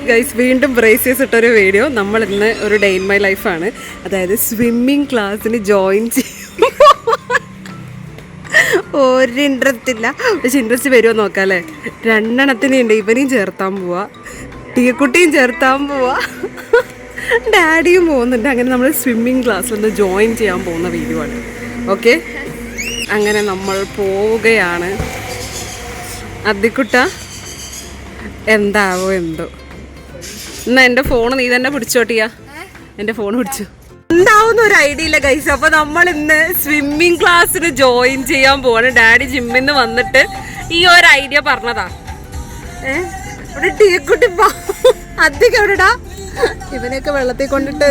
Guys വീണ്ടും ബ്രേസിയസ് ഇട്ടൊരു video. നമ്മൾ ഇന്ന് ഒരു ഡേ ഇൻ മൈ ലൈഫാണ്. അതായത് സ്വിമ്മിങ് ക്ലാസ്സിന് ജോയിൻ ചെയ്യും. ഒരു ഇൻട്രസ്റ്റ് ഇല്ല, പക്ഷെ ഇൻട്രസ്റ്റ് വരുമോ നോക്കാം അല്ലേ. 2 എണ്ണത്തിനുണ്ട്. ഇവനെയും ചേർത്താൻ പോവാ, ടീക്കുട്ടിയും ചേർത്താൻ പോവാ, ഡാഡിയും പോകുന്നുണ്ട്. അങ്ങനെ നമ്മൾ സ്വിമ്മിങ് ക്ലാസ്സിലൊന്ന് ജോയിൻ ചെയ്യാൻ പോകുന്ന വീഡിയോ ആണ്. ഓക്കെ, അങ്ങനെ നമ്മൾ പോവുകയാണ്. അദ്ദിക്കുട്ട എന്താവോ എന്തോ. എന്നാ എൻ്റെ ഫോൺ നീ തന്നെ പിടിച്ചോട്ടിയാ, എൻ്റെ ഫോൺ പിടിച്ചു. എന്താവുന്ന ഒരു ഐഡിയ ഇല്ല ഗൈസ്. അപ്പൊ നമ്മൾ ഇന്ന് സ്വിമ്മിങ് ക്ലാസ്സിന് ജോയിൻ ചെയ്യാൻ പോവാണ്. ഡാഡി ജിമ്മിൽ നിന്ന് വന്നിട്ട് ഈ ഒരു ഐഡിയ പറഞ്ഞതാ. ഇവിടെ ടീക്കുട്ടി അധികം എവിടെടാ, ഇവനെയൊക്കെ വെള്ളത്തിൽ കൊണ്ടിട്ട്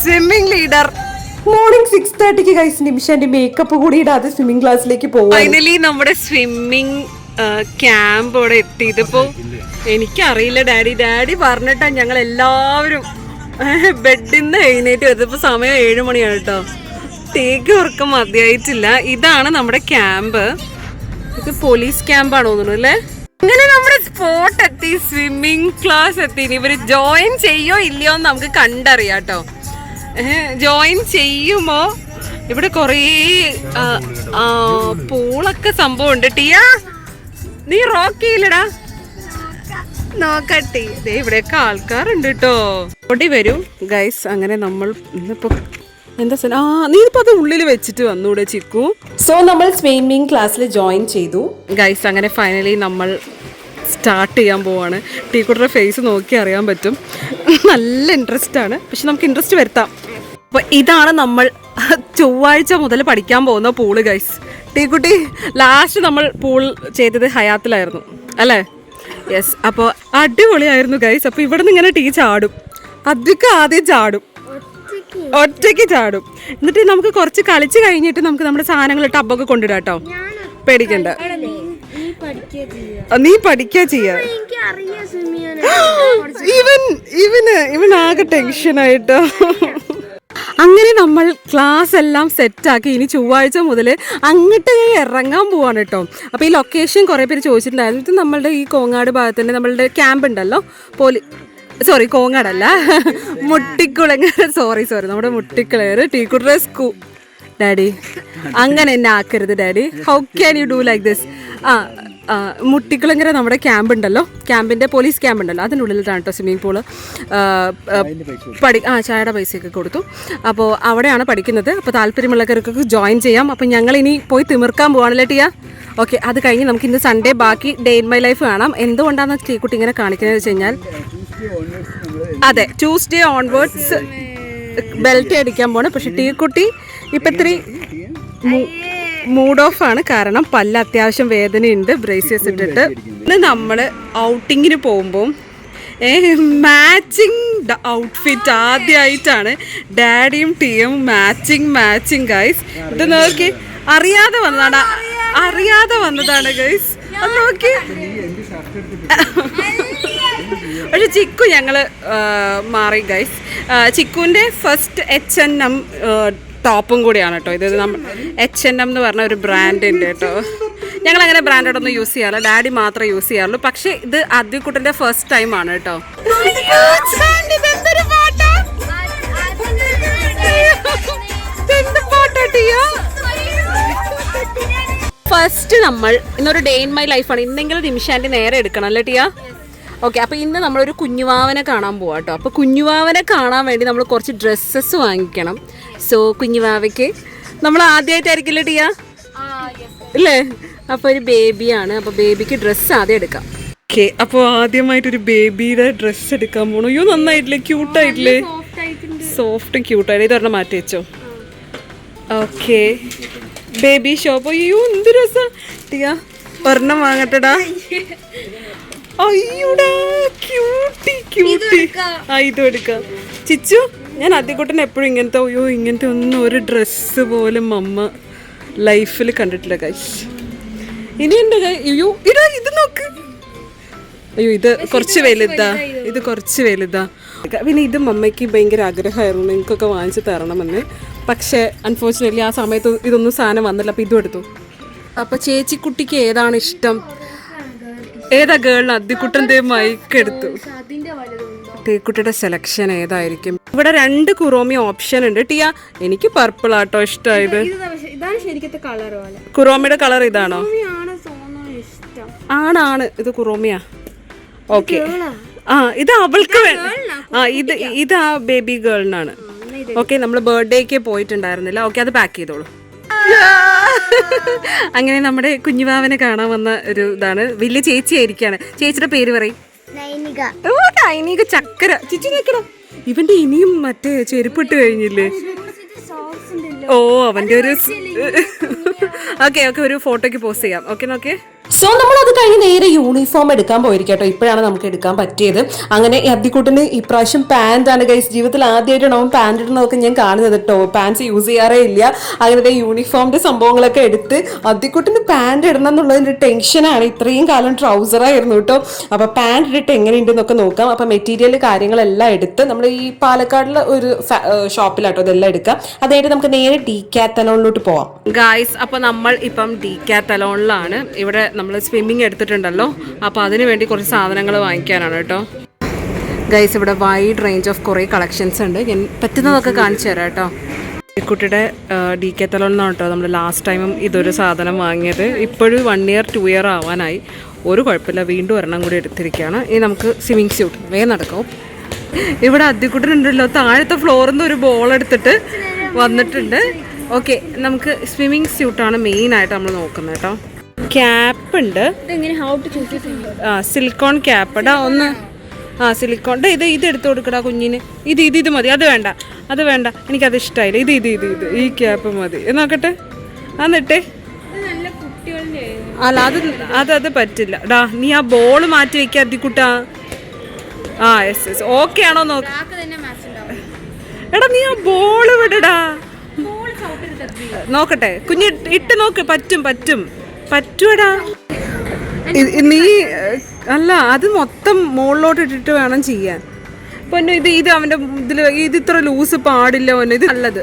സ്വിമ്മിങ് ലീഡർ. മോർണിംഗ് 6:30 ഗൈസ് നിമിഷന്റെ മേക്കപ്പ് കൂടി ഇടാതെ സ്വിമ്മിങ് ക്ലാസ്സിലേക്ക് പോകും. ഫൈനലി നമ്മുടെ സ്വിമ്മിങ് ക്യാമ്പ് ഇവിടെ എത്തി. ഇതിപ്പോ എനിക്കറിയില്ല, ഡാഡി പറഞ്ഞിട്ടാ ഞങ്ങൾ എല്ലാവരും ബെഡിൽ നിന്ന് എഴുന്നേറ്റ് വരുന്നത്. ഇപ്പൊ സമയം 7 മണിയാണ് കേട്ടോ. ടേക്ക് ഉറക്കം മതിയായിട്ടില്ല. ഇതാണ് നമ്മുടെ ക്യാമ്പ്. ഇത് പോലീസ് ക്യാമ്പാണ് തോന്നുന്നു അല്ലേ. ഇങ്ങനെ നമ്മുടെ സ്പോട്ട് എത്തി, സ്വിമ്മിങ് ക്ലാസ് എത്തി. ഇവര് ജോയിൻ ചെയ്യോ ഇല്ലയോ എന്ന് നമുക്ക് കണ്ടറിയാം കേട്ടോ. ജോയിൻ ചെയ്യുമോ? ഇവിടെ കൊറേ പൂളൊക്കെ സംഭവം ഉണ്ട്. ടിയ നീ റോക്ക് ചെയ്യില്ലടാ, നോക്കട്ടെ. ഇവിടെയൊക്കെ ആൾക്കാരുണ്ട് കേട്ടോ. ഓടി വരും ഗൈസ്. അങ്ങനെ നമ്മൾ ഇന്നിപ്പോ എന്താ നീ ഇപ്പൊ അത് ഉള്ളിൽ വെച്ചിട്ട് വന്നൂടെ ചിക്കു. സോ നമ്മൾ സ്വിമ്മിങ് ക്ലാസ്സിൽ ജോയിൻ ചെയ്തു ഗൈസ്. അങ്ങനെ ഫൈനലി നമ്മൾ സ്റ്റാർട്ട് ചെയ്യാൻ പോവാണ്. ടീക്കുട്ടറുടെ ഫേസ് നോക്കി അറിയാൻ പറ്റും, നല്ല ഇൻട്രസ്റ്റ് ആണ്. പക്ഷെ നമുക്ക് ഇൻട്രസ്റ്റ് വരുത്താം. അപ്പൊ ഇതാണ് നമ്മൾ ചൊവ്വാഴ്ച മുതൽ പഠിക്കാൻ പോകുന്ന പൂള് ഗൈസ്. ടീക്കുട്ടി ലാസ്റ്റ് നമ്മൾ പൂൾ ചെയ്തത് ഹയാത്തിലായിരുന്നു അല്ലേ? യെസ്. അപ്പോൾ അടിപൊളിയായിരുന്നു ഗൈസ്. അപ്പോൾ ഇവിടെ നിന്ന് ഇങ്ങനെ ടീ ചാടും. അതൊക്കെ ആദ്യം ചാടും, ഒറ്റയ്ക്ക് ചാടും. എന്നിട്ട് നമുക്ക് കുറച്ച് കളിച്ച് കഴിഞ്ഞിട്ട് നമുക്ക് നമ്മുടെ സാധനങ്ങൾ ടബൊക്കെ കൊണ്ടിടാം കേട്ടോ. പേടിക്കണ്ട, നീ പഠിക്കുക ചെയ്യാ. ഇവൻ ആകെ ടെൻഷനായിട്ടോ. അങ്ങനെ നമ്മൾ ക്ലാസ് എല്ലാം സെറ്റാക്കി. ഇനി ചൊവ്വാഴ്ച മുതൽ അങ്ങോട്ട് ഇറങ്ങാൻ പോവാണ് കേട്ടോ. അപ്പോൾ ഈ ലൊക്കേഷൻ കുറേ പേര് ചോദിച്ചിട്ടുണ്ടായിരുന്നു. ഇത് നമ്മളുടെ ഈ കോങ്ങാട് ഭാഗത്ത് നമ്മളുടെ ക്യാമ്പ് ഉണ്ടല്ലോ, കോങ്ങാടല്ല, മുട്ടിക്കുളങ്ങര, സോറി നമ്മുടെ മുട്ടിക്കുളങ്ങര ടീക്കുട്ടറെ സ്കൂൾ. ഡാഡി അങ്ങനെ എന്നെ ആക്കരുത് daddy. How can you do like this? Muttikulangara നമ്മുടെ ക്യാമ്പ് ഉണ്ടല്ലോ, ക്യാമ്പിൻ്റെ പോലീസ് ക്യാമ്പ് ഉണ്ടല്ലോ, അതിനുള്ളിലാണ് കേട്ടോ സ്വിമ്മിംഗ് പൂള്. ചായയുടെ പൈസയൊക്കെ കൊടുത്തു. അപ്പോൾ അവിടെയാണ് പഠിക്കുന്നത്. അപ്പോൾ താല്പര്യമുള്ളവർക്കൊക്കെ ജോയിൻ ചെയ്യാം. അപ്പോൾ ഞങ്ങളിനി പോയി തിമിർക്കാൻ പോവാണല്ലേ ടിയ. ഓക്കെ, അത് കഴിഞ്ഞ് നമുക്ക് ഇന്ന് സൺഡേ ബാക്കി ഡേ ഇൻ മൈ ലൈഫ് കാണാം. എന്തുകൊണ്ടാണെന്ന് ടീക്കുട്ടി ഇങ്ങനെ കാണിക്കുന്നത് വെച്ച് കഴിഞ്ഞാൽ, അതെ ട്യൂസ്ഡേ ഓൺവേർഡ്സ് ബെൽറ്റ് അടിക്കാൻ പോണ്. പക്ഷെ ടീക്കുട്ടി ഇപ്പം ഇത്തിരി മൂഡ് ഓഫ് ആണ്. കാരണം പല്ല് അത്യാവശ്യം വേദനയുണ്ട്, ബ്രേസിയസ് ഇട്ടിട്ട്. ഇന്ന് നമ്മൾ ഔട്ടിങ്ങിന് പോകുമ്പോൾ മാച്ചിങ് ഔട്ട്ഫിറ്റ് ആദ്യമായിട്ടാണ് ഡാഡിയും ടീയും മാച്ചിങ് ഗൈസ്. ഇത് നോക്കി, അറിയാതെ വന്നതാണ് ഗൈസ്. അത് നോക്കി. പക്ഷെ ചിക്കു ഞങ്ങൾ മാറി ഗൈസ്. ചിക്കുവിൻ്റെ ഫസ്റ്റ് H&M ടോപ്പും കൂടിയാണ് കേട്ടോ. ഇത് നമ്മൾ H&M എന്ന് പറഞ്ഞ ഒരു ബ്രാൻഡ് ഉണ്ട് കേട്ടോ. ഞങ്ങളങ്ങനെ ബ്രാൻഡൊന്നും യൂസ് ചെയ്യാറില്ല, ഡാഡി മാത്രമേ യൂസ് ചെയ്യാറുള്ളൂ. പക്ഷെ ഇത് അദ്വിക്കുട്ടൻ്റെ ഫസ്റ്റ് ടൈം ആണ് കേട്ടോ. ഫസ്റ്റ് നമ്മൾ ഇന്നൊരു ഡേ ഇൻ മൈ ലൈഫാണ്. ഇന്നെങ്കിലും നിമിഷാൻ്റെ നേരെ എടുക്കണം അല്ലേ ടിയ? ഓക്കെ, അപ്പോൾ ഇന്ന് നമ്മളൊരു കുഞ്ഞുവാവനെ കാണാൻ പോവാം കേട്ടോ. അപ്പോൾ കുഞ്ഞുവാവനെ കാണാൻ വേണ്ടി നമ്മൾ കുറച്ച് ഡ്രസ്സസ് വാങ്ങിക്കണം. സോ കുഞ്ഞുവാവയ്ക്ക് നമ്മൾ ആദ്യമായിട്ടായിരിക്കില്ലേ ടിയ ഇല്ലേ? അപ്പോൾ ഒരു ബേബിയാണ്. അപ്പോൾ ബേബിക്ക് ഡ്രസ്സ് ആദ്യം എടുക്കാം. ഓക്കെ, അപ്പോൾ ആദ്യമായിട്ടൊരു ബേബിയുടെ ഡ്രസ്സ് എടുക്കാൻ പോകണം. അയ്യോ നന്നായിട്ടില്ലേ, ക്യൂട്ടായിട്ടില്ലേ, സോഫ്റ്റും ക്യൂട്ടായിട്ട്. ഇതൊരെണ്ണം മാറ്റി വെച്ചോ. Okay, baby shop. അയ്യോ എന്ത് രസം ടിയ, ഒരെണ്ണം വാങ്ങട്ടെടാ. അയ്യോടാ ക്യൂട്ടി. ഇത് എടുക്കാം ചിച്ചു. ഞാൻ അദ്യക്കുട്ടനെ എപ്പോഴും ഇങ്ങനത്തെ ഒന്നും ഒരു ഡ്രസ്സ് പോലും അമ്മ ലൈഫിൽ കണ്ടിട്ടില്ല ഗൈസ്. ഇനി എൻ്റെ അയ്യോ ഇത് നോക്ക്. അയ്യോ ഇത് കുറച്ച് വലുതാ. പിന്നെ ഇത് മമ്മയ്ക്ക് ഭയങ്കര ആഗ്രഹമായിരുന്നു നിങ്ങൾക്കൊക്കെ വാങ്ങിച്ച് തരണമെന്ന്. പക്ഷേ അൺഫോർച്ചുനേറ്റ്ലി ആ സമയത്ത് ഇതൊന്നും സാധനം വന്നില്ല. അപ്പോൾ ഇതും എടുത്തു. അപ്പോൾ ചേച്ചിക്കുട്ടിക്ക് ഏതാണ് ഇഷ്ടം? ഏതാ ഗേളിന് അദ്ദിക്കുട്ടന്റെ മൈക്ക് എടുത്തു. ടീക്കുട്ടിയുടെ സെലക്ഷൻ ഏതായിരിക്കും? ഇവിടെ 2 കുറോമി ഓപ്ഷൻ ഉണ്ട്. ടിയ എനിക്ക് പർപ്പിൾ ആട്ടോ ഇഷ്ടമായത്. കുറോമിയുടെ കളർ ഇതാണോ? ആണ് ഇത് കുറോമിയാ. ഓക്കെ ഇത് അവൾക്ക് ഇത് ആ ബേബി ഗേളിനാണ്. ഓക്കെ നമ്മൾ ബർത്ത്ഡേക്ക് പോയിട്ടുണ്ടായിരുന്നില്ല. ഓക്കെ അത് പാക്ക് ചെയ്തോളൂ. അങ്ങനെ നമ്മുടെ കുഞ്ഞുവാവനെ കാണാൻ വന്ന ഒരു ഇതാണ്. വലിയ ചേച്ചി ആയിരിക്കാണ്. ചേച്ചിയുടെ പേര് പറയും. നൈനിക ചക്കര. ചേച്ചി നിൽക്കണം. ഇവന്റെ ഇനിയും മറ്റേ ചെരുപ്പിട്ട് കഴിഞ്ഞില്ലേ? ഓ അവന്റെ ഒരു ഓക്കെ ഒരു ഫോട്ടോക്ക് പോസ്റ്റ് ചെയ്യാം. ഓക്കെ നോക്കേ. സോ നമ്മൾ അത് കഴിഞ്ഞ് നേരെ യൂണിഫോം എടുക്കാൻ പോയിരിക്കട്ടോ. ഇപ്പോഴാണ് നമുക്ക് എടുക്കാൻ പറ്റിയത്. അങ്ങനെ അദ്ദിക്കുട്ടന് ഇപ്രാവശ്യം പാന്റ് ആണ് ഗൈസ്. ജീവിതത്തിൽ ആദ്യമായിട്ടാണ് അവൻ പാന്റ് ഇടുന്നതൊക്കെ ഞാൻ കാണുന്നത് കേട്ടോ. പാൻസ് യൂസ് ചെയ്യാറേ ഇല്ല. അങ്ങനെ യൂണിഫോമിന്റെ സംഭവങ്ങളൊക്കെ എടുത്ത് അദ്ദിക്കുട്ടന് പാന്റ് ഇടണം എന്നുള്ളതിന്റെ ടെൻഷനാണ്. ഇത്രയും കാലം ട്രൗസറായിരുന്നു കേട്ടോ. അപ്പൊ പാന്റ് ഇട്ടിട്ട് എങ്ങനെയുണ്ടെന്നൊക്കെ നോക്കാം. അപ്പൊ മെറ്റീരിയൽ കാര്യങ്ങളെല്ലാം എടുത്ത് നമ്മൾ ഈ പാലക്കാടിലെ ഒരു ഷോപ്പിലാട്ടോ ഇതെല്ലാം എടുക്കാം. അതായത് നമുക്ക് നേരെ ഡീക്കാത്തലോണിലോട്ട് പോവാം ഗൈസ്. അപ്പൊ നമ്മൾ ഇപ്പം ഡീക്കാത്തലോണിലാണ്. ഇവിടെ നമ്മൾ സ്വിമ്മിങ് എടുത്തിട്ടുണ്ടല്ലോ. അപ്പോൾ അതിന് വേണ്ടി കുറച്ച് സാധനങ്ങൾ വാങ്ങിക്കാനാണ് കേട്ടോ ഗൈസ്. ഇവിടെ വൈഡ് റേഞ്ച് ഓഫ് കുറേ കളക്ഷൻസ് ഉണ്ട്. ഞാൻ പറ്റുന്നതൊക്കെ കാണിച്ചു തരാം കേട്ടോ. കുട്ടിയുടെ ഡീക്കാത്തലോൺ എന്നാണ് കേട്ടോ നമ്മൾ ലാസ്റ്റ് ടൈമും ഇതൊരു സാധനം വാങ്ങിയത്. ഇപ്പോഴും 1 year 2 year ആവാനായി. ഒരു കുഴപ്പമില്ല, വീണ്ടും ഒരെണ്ണം കൂടി എടുത്തിരിക്കുകയാണ്. ഇനി നമുക്ക് സ്വിമ്മിങ് സ്യൂട്ട് വേഗം നടക്കും. ഇവിടെ അദ്ദിക്കുട്ടനുണ്ടല്ലോ താഴത്തെ ഫ്ലോറിൽ നിന്ന് ഒരു ബോൾ എടുത്തിട്ട് വന്നിട്ടുണ്ട്. ഓക്കെ നമുക്ക് സ്വിമ്മിങ് സ്യൂട്ടാണ് മെയിനായിട്ട് നമ്മൾ നോക്കുന്നത് കേട്ടോ. ക്യാപ്പ് ഉണ്ട്. സിലിക്കോൺ ക്യാപ്പ് ഇടാ ഒന്ന്. സിലിക്കോൺ ഇത് എടുത്തു കൊടുക്കടാ കുഞ്ഞിന്. ഇത് മതി. അത് വേണ്ട എനിക്കത് ഇഷ്ടമായില്ല. ഇത് ഈ ക്യാപ്പ് മതി. നോക്കട്ടെ എന്നിട്ടേ. അല്ല അത് പറ്റില്ല ഡാ. നീ ആ ബോള് മാറ്റി വെക്കാ അദ്ദിക്കുട്ടാ. യെസ് ഓക്കെ ആണോ നോക്ക. എടാ നീ ആ ബോള് വിടടാ. നോക്കട്ടെ കുഞ്ഞ് ഇട്ട് നോക്ക്. പറ്റുവടാ. നീ അല്ല അത് മൊത്തം മുകളിലോട്ട് ഇട്ടിട്ട് വേണം ചെയ്യാൻ. പൊന്നു ഇത് അവൻ്റെ ഇത് ഇത്ര ലൂസ് പാടില്ല പൊന്നു. ഇത് നല്ലത്.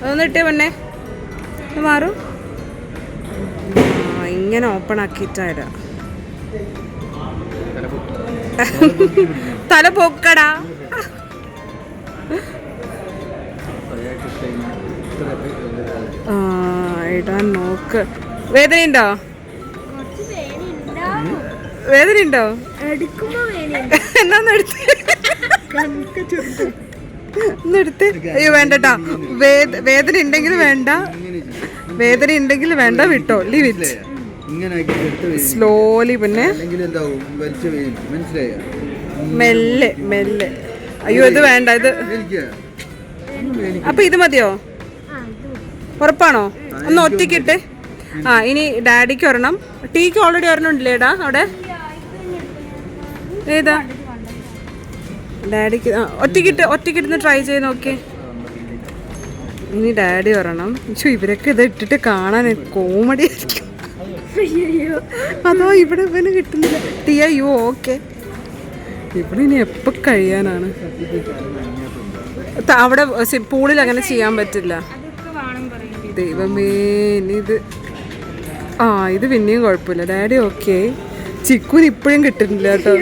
അതൊന്ന് ഇട്ടേ പൊന്നെ. മാറും. ഇങ്ങനെ ഓപ്പൺ ആക്കിയിട്ടായിടാ. തല പൊക്കടാ. ഇടാൻ നോക്ക്. വേദനയുണ്ടോ? എന്നാടുത്ത് അയ്യോ വേണ്ടട്ടാ. വേദന ഉണ്ടെങ്കിൽ വേണ്ട വിട്ടോ. Leave it slowly. പിന്നെ മെല്ലെ. അയ്യോ ഇത് വേണ്ട. ഇത് അപ്പൊ ഇത് മതിയോ? ഉറപ്പാണോ? ഒന്ന് ഒറ്റയ്ക്കിട്ട്. ഇനി ഡാഡിക്ക് ഒരെണ്ണം. ടീക്ക് ഓൾറെഡി ഒരെണ്ണം ഉണ്ടല്ലേടാ അവിടെ. ഏതാ ഡാഡിക്ക്? ഒറ്റയ്ക്കിട്ട് ട്രൈ ചെയ്ത് നോക്കി. ഇനി ഡാഡി ഒരെണ്ണം. ഇവരൊക്കെ ഇത് ഇട്ടിട്ട് കാണാൻ കോമഡി ആയിരിക്കും. അതോ ഇവിടെ ഇവന് കിട്ടുന്നില്ല. ടിയ യു ഓക്കെ. ഇവിടെ ഇനി എപ്പോൾ കഴിയാനാണ്? അവിടെ പൂളിൽ അങ്ങനെ ചെയ്യാൻ പറ്റില്ല. ദൈവമേ ഇനി ഇത് പിന്നെയും കുഴപ്പമില്ല. Daddy okay. ചിക്കുന് ഇപ്പോഴും കിട്ടുന്നില്ല കേട്ടോ.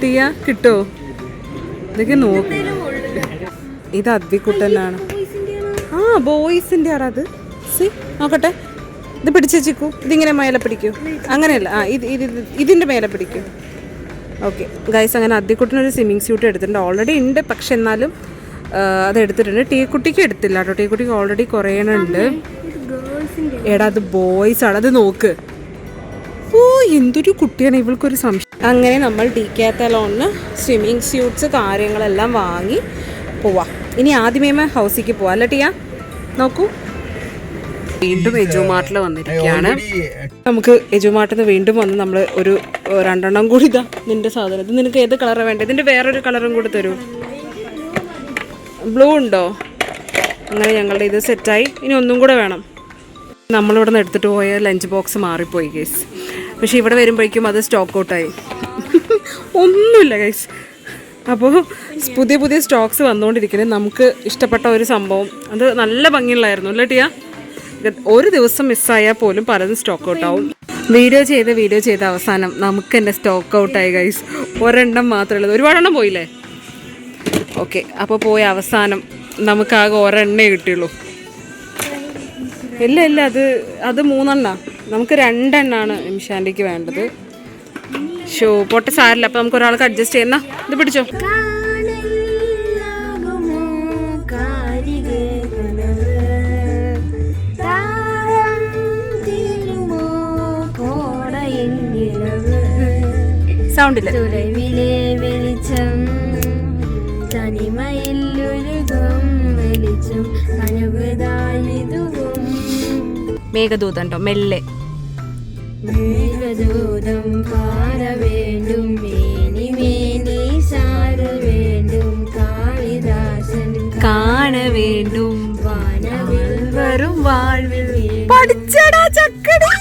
ടിയ കിട്ടോ? ഇതൊക്കെ നോക്ക്. ഇത് അദ്ദിക്കുട്ടനാണ്. ബോയ്സിൻ്റെ ആണ് അത്. നോക്കട്ടെ. ഇത് പിടിച്ച ചിക്കു. ഇതിങ്ങനെ മേലെ പിടിക്കൂ. അങ്ങനെയല്ല. ഇതിൻ്റെ മേലെ പിടിക്കൂ. Okay guys. അങ്ങനെ അദ്ദിക്കുട്ടനൊരു സ്വിമ്മിങ് സ്യൂട്ട് എടുത്തിട്ടുണ്ട്. ഓൾറെഡി ഉണ്ട്, പക്ഷെ എന്നാലും അത് എടുത്തിട്ടുണ്ട്. ടീക്കുട്ടിക്ക് എടുത്തില്ല കേട്ടോ. ടീക്കുട്ടിക്ക് ഓൾറെഡി കുറേ ഉണ്ട്. എടാ അത് ബോയ്സ് ആണ്. അത് നോക്ക്. എന്തൊരു കുട്ടിയാണ്. ഇവൾക്കൊരു സംശയം. അങ്ങനെ നമ്മൾ ഡീക്കാത്തലോണിന് സ്വിമ്മിങ് സ്യൂട്ട്സ് കാര്യങ്ങളെല്ലാം വാങ്ങി പോവാം. ഇനി ആദ്യമേ ഹൗസിലേക്ക് പോവാം അല്ല ടിയ? നോക്കൂ വീണ്ടും എജുമാർട്ടിൽ വന്നിരിക്കുകയാണ്. നമുക്ക് എജുമാർട്ടിൽ നിന്ന് വീണ്ടും വന്ന് നമ്മൾ ഒരു 2 എണ്ണം കൂടി ഇതാ നിന്റെ സാധനം. ഇത് നിനക്ക് ഏത് കളറാണ് വേണ്ടത്? ഇതിൻ്റെ വേറൊരു കളറും കൂടി തരൂ. ബ്ലൂ ഉണ്ടോ? അങ്ങനെ ഞങ്ങളുടെ ഇത് സെറ്റായി. ഇനി ഒന്നും കൂടെ വേണം. നമ്മളിവിടെ നിന്ന് എടുത്തിട്ട് പോയ ലഞ്ച് ബോക്സ് മാറിപ്പോയി ഗൈസ്. പക്ഷെ ഇവിടെ വരുമ്പോഴേക്കും അത് സ്റ്റോക്ക് ഔട്ടായി. ഒന്നുമില്ല ഗൈസ്. അപ്പോൾ പുതിയ സ്റ്റോക്സ് വന്നുകൊണ്ടിരിക്കുന്നത്. നമുക്ക് ഇഷ്ടപ്പെട്ട ഒരു സംഭവം, അത് നല്ല ഭംഗിയുള്ളായിരുന്നു അല്ലേ ടിയ? ഒരു ദിവസം മിസ്സായാൽ പോലും പലതും സ്റ്റോക്ക് ഔട്ട് ആവും. വീഡിയോ ചെയ്ത് അവസാനം നമുക്ക് തന്നെ സ്റ്റോക്ക് ഔട്ടായി ഗൈസ്. ഒരെണ്ണം മാത്രമേ ഉള്ളൂ. ഒരുപാടെണ്ണം പോയില്ലേ? ഓക്കെ, അപ്പോൾ പോയ അവസാനം നമുക്കാകെ ഒരെണ്ണേ കിട്ടിയുള്ളൂ. ഇല്ല അത് 3 എണ്ണ. നമുക്ക് 2 എണ്ണാണ് നിമിഷാൻ്റെക്ക് വേണ്ടത്. പൊട്ട സാരില്ല. അപ്പോൾ നമുക്ക് ഒരാൾക്ക് അഡ്ജസ്റ്റ് ചെയ്യുന്ന ഇത് പിടിച്ചോ. സൗണ്ടില്ല. മേഘദൂതം ട്ടോ, മെല്ലെ. മേഘദൂതം പാര വേണ്ടും മേനി മേനി സാര വേണ്ടും കാളിദാസൻ കാണ വേണ്ടും വാനവിൽ വരും വാഴ്വിൽ പഠിച്ചടാ ചക്കടി.